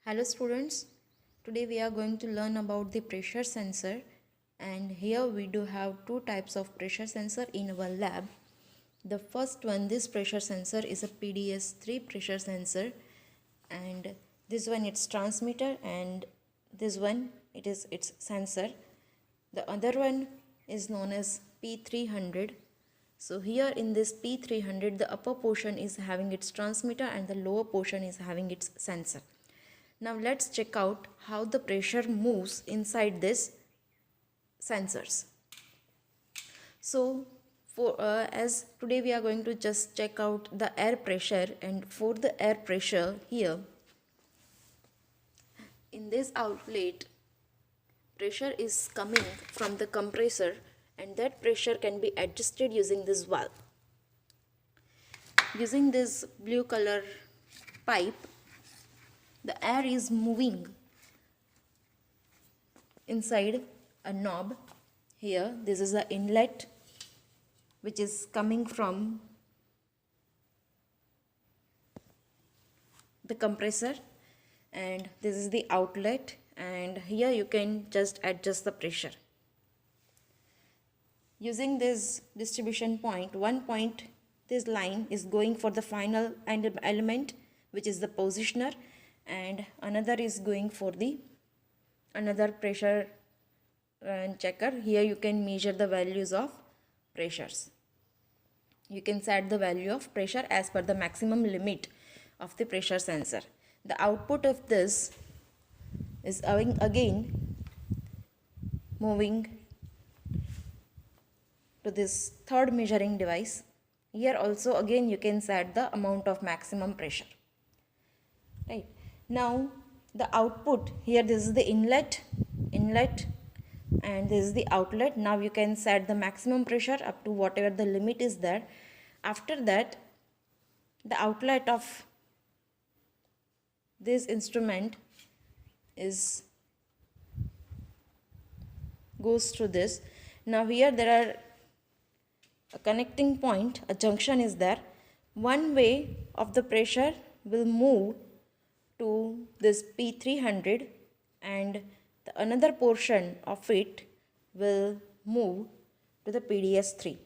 Hello students, today we are going to learn about the pressure sensor, and here we do have two types of pressure sensor in our lab. The first one, this pressure sensor is a PDS3 pressure sensor, and this one it's transmitter and this one it is its sensor. The other one is known as P300. So here in this P300 the upper portion is having its transmitter and the lower portion is having its sensor. Now let's check out how the pressure moves inside this sensors. So as today we are going to just check out the air pressure, and for the air pressure here in this outlet pressure is coming from the compressor, and that pressure can be adjusted using this valve. Using this blue color pipe, the air is moving inside a knob. Here this is the inlet which is coming from the compressor, and this is the outlet, and here you can just adjust the pressure. Using this distribution point, one point, this line is going for the final element which is the positioner, and another is going for the another pressure checker. Here you can measure the values of pressures. You can set the value of pressure as per the maximum limit of the pressure sensor. The output of this is again moving to this third measuring device. Here also again you can set the amount of maximum pressure. Right. Now the output, here this is the inlet, and this is the outlet. Now you can set the maximum pressure up to whatever the limit is there. After that, the outlet of this instrument goes through this. Now here there are a connecting point, a junction is there. One way of the pressure will move to this P300, and the another portion of it will move to the PDS3.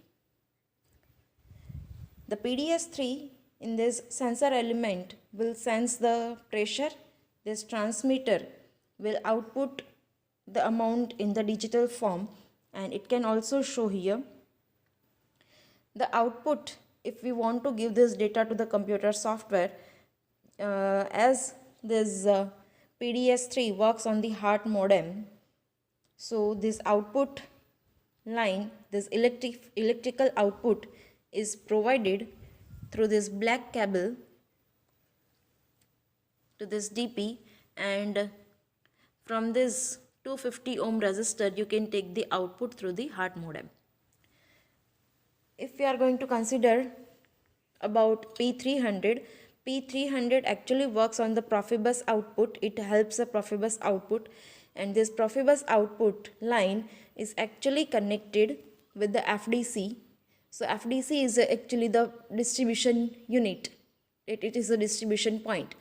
The PDS3 in this sensor element will sense the pressure. This transmitter will output the amount in the digital form, and it can also show here the output. If we want to give this data to the computer software, as this PDS3 works on the HART modem, so this output line, this electrical output is provided through this black cable to this DP, and from this 250 ohm resistor you can take the output through the HART modem. If we are going to consider about P300 actually works on the Profibus output. It helps the Profibus output, and this Profibus output line is actually connected with the FDC. So FDC is actually the distribution unit. It is a distribution point,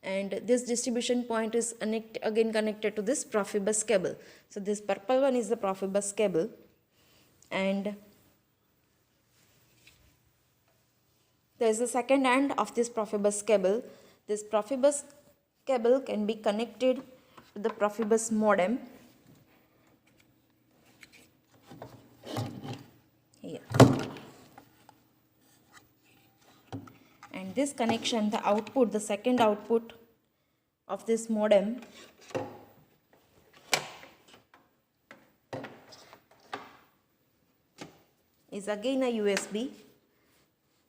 and this distribution point is again connected to this Profibus cable. So this purple one is the Profibus cable, and there is the second end of this Profibus cable. This Profibus cable can be connected to the Profibus modem. Here. And this connection, the output, the second output of this modem is again a USB.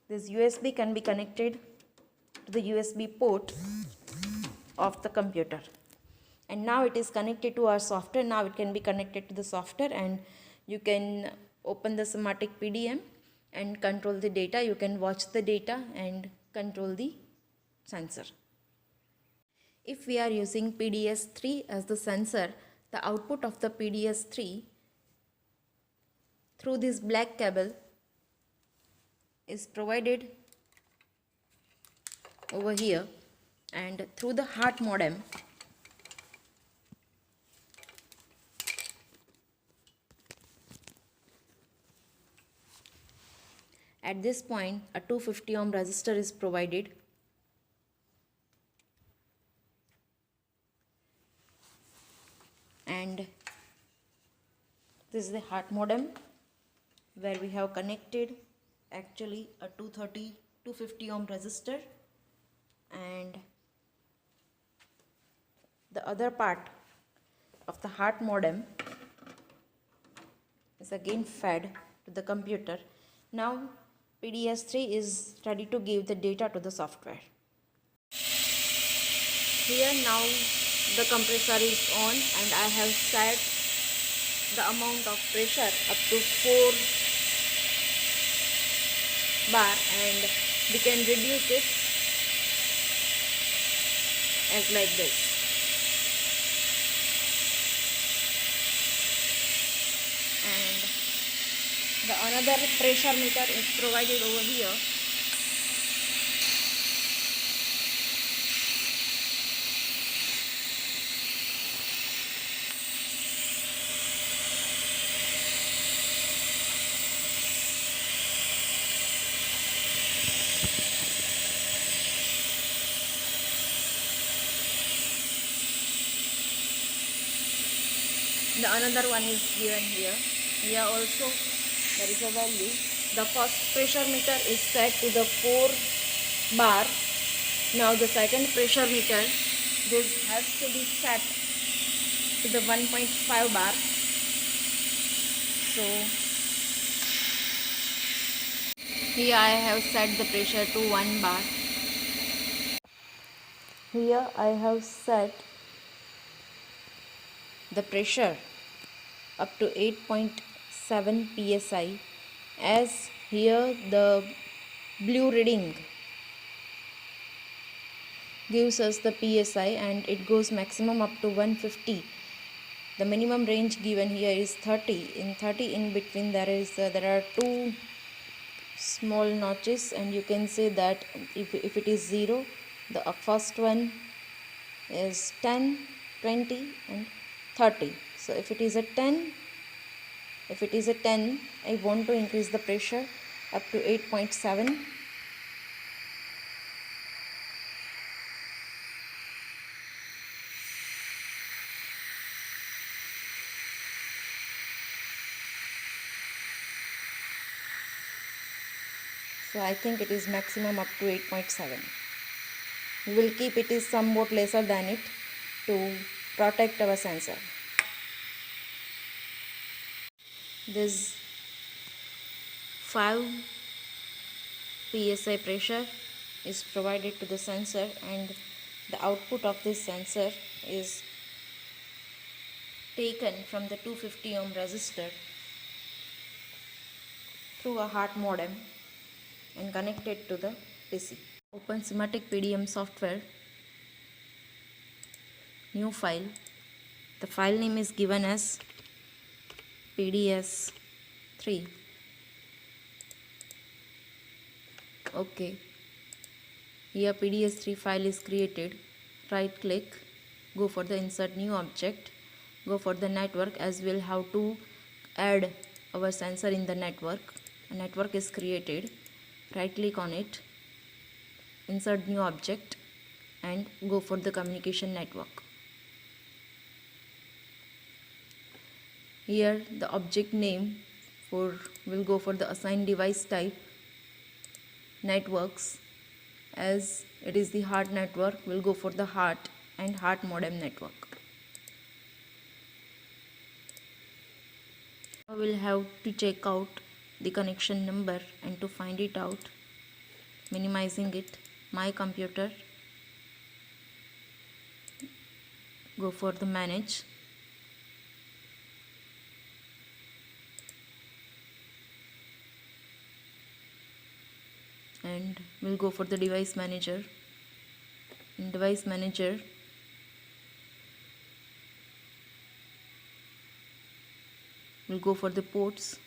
This USB can be connected to the USB port of the computer, and now it is connected to our software. Now it can be connected to the software, and you can open the Smartick PDM and control the data. You can watch the data and control the sensor. If we are using PDS3 as the sensor, the output of the PDS3 through this black cable is provided over here, and through the HART modem At this point, a 250 ohm resistor is provided. And this is the heart modem where we have connected actually a 250 ohm resistor, and the other part of the heart modem is again fed to the computer. Now PDS3 is ready to give the data to the software. Here now the compressor is on and I have set the amount of pressure up to 4 bar, and we can reduce it as like this. And the another pressure meter is provided over here. The another one is given here. Here also there is a value. The first pressure meter is set to the 4 bar. Now the second pressure meter, this has to be set to the 1.5 bar. So here I have set the pressure to 1 bar. Here I have set the pressure up to 8.7 psi, as here the blue reading gives us the psi and it goes maximum up to 150. The minimum range given here is 30. In 30 in between there are two small notches, and you can say that if it is 0, the first one is 10, 20 and 30. So if it is a 10, I want to increase the pressure up to 8.7. So I think it is maximum up to 8.7. We will keep it is somewhat lesser than it to protect our sensor. This 5 psi pressure is provided to the sensor, and the output of this sensor is taken from the 250 ohm resistor through a heart modem and connected to the PC. Open SIMATIC PDM software, new file. The file name is given as PDS3. Okay, here PDS3 file is created. Right click, go for the insert new object, go for the network, as we'll have to add our sensor in the network. A network is created. Right click on it, insert new object and go for the communication network. Here the object name will go for the assigned device type, networks, as it is the heart network, will go for the heart and heart modem network. Now we'll have to check out the connection number, and to find it out, minimizing it, my computer, go for the manage, and we'll go for the device manager. In device manager, we'll go for the ports.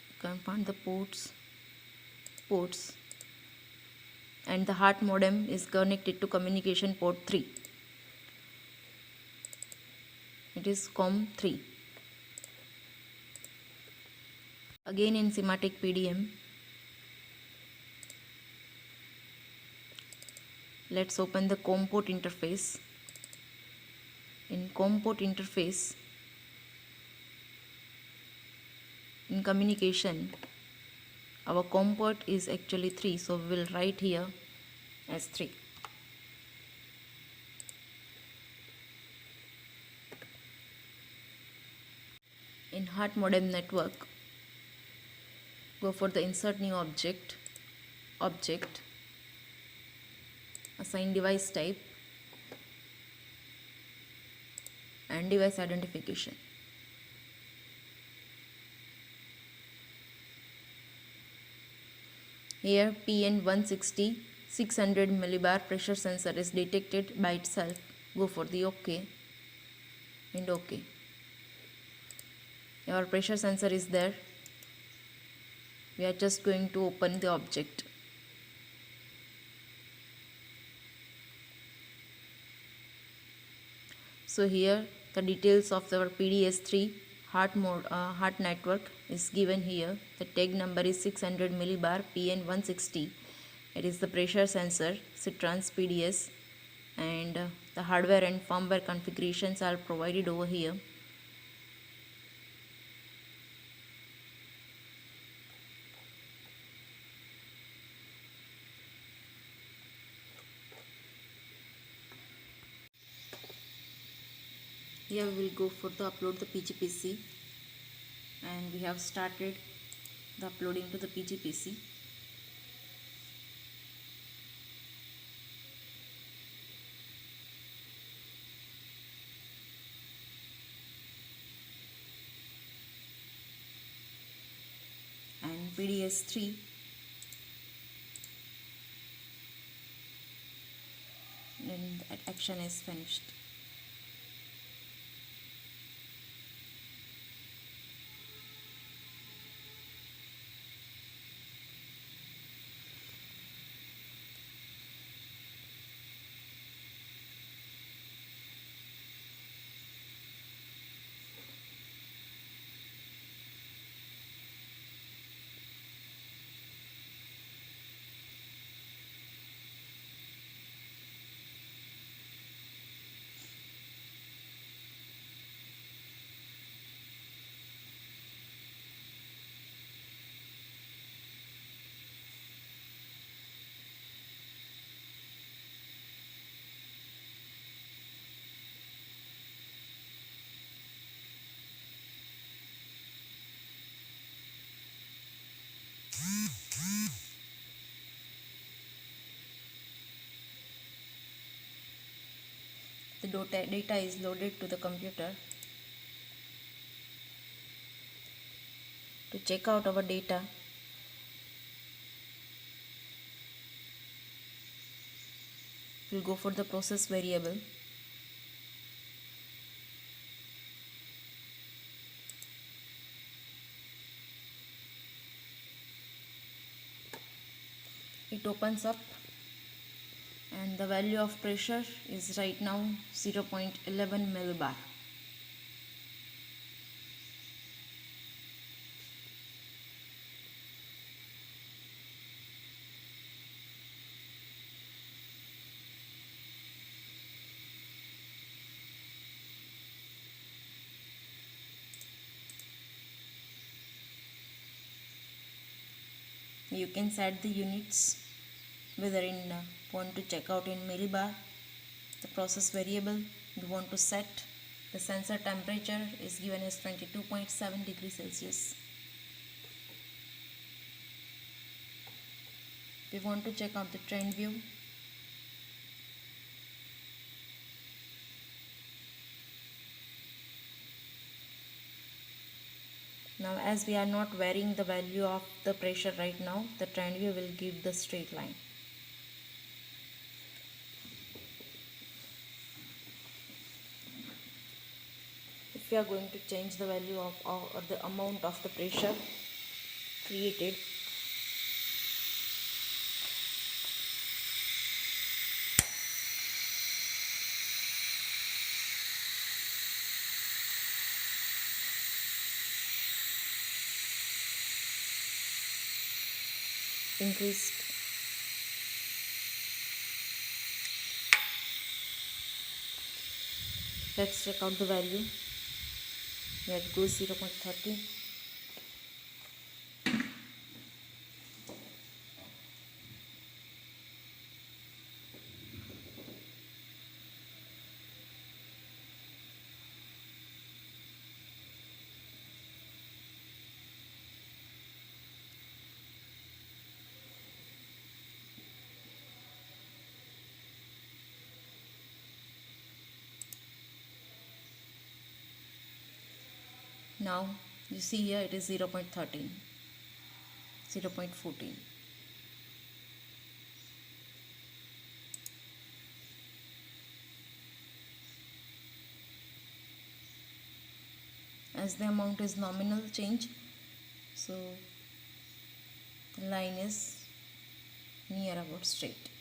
You can find the ports, and the heart modem is connected to communication port 3. It is COM3. Again in SIMATIC PDM, let's open the COM port interface. In COM port interface, in communication, our COM port is actually 3, so we will write here as 3. In HART modem network, go for the insert new object, assign device type and device identification. Here PN160 600 millibar pressure sensor is detected by itself. Go for the OK and OK. Our pressure sensor is there. We are just going to open the object. So here the details of our PDS3 HART network is given here. The tag number is 600 millibar PN160. It is the pressure sensor SITRANS PDS, and the hardware and firmware configurations are provided over here. Here we will go for the upload the PGPC, and we have started the uploading to the PGPC. And PDS3 and that action is finished. The data is loaded to the computer. To check out our data, we'll go for the process variable. It opens up, and the value of pressure is right now 0.11 millibar. You can set the units, whether in want to check out in millibar. The process variable you want to set. The sensor temperature is given as 22.7 degrees Celsius. We want to check out the trend view. Now as we are not varying the value of the pressure right now, the trend view will give the straight line. If we are going to change the value of or the amount of the pressure created, increased. Let's check out the value. Here it goes 0.30. Now you see here it is 0.13, 0.14. As the amount is nominal change, so the line is near about straight.